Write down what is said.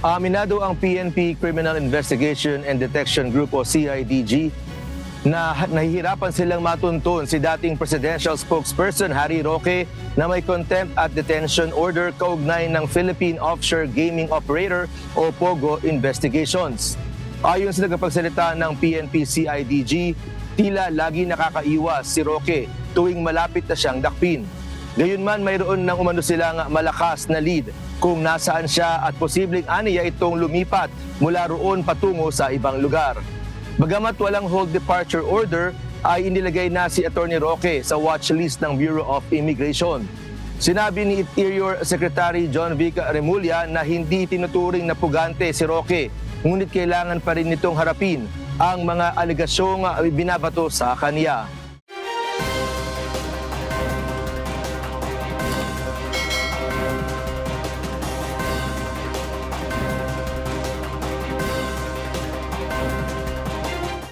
Aminado ang PNP Criminal Investigation and Detection Group o CIDG na nahihirapan silang matuntun si dating presidential spokesperson Harry Roque na may contempt at detention order kaugnay ng Philippine Offshore Gaming Operator o POGO investigations. Ayon sa tagapagsalita ng PNP CIDG, tila lagi nakakaiwas si Roque tuwing malapit na siyang dakpin. Gayunman mayroon nang umano silang malakas na lead kung nasaan siya at posibleng aniya itong lumipat mula roon patungo sa ibang lugar. Bagamat walang hold departure order, ay inilagay na si Atty. Roque sa watch list ng Bureau of Immigration. Sinabi ni Interior Secretary John Vic Remulla na hindi tinuturing na pugante si Roque, ngunit kailangan pa rin nitong harapin ang mga alegasyong binabato sa kaniya.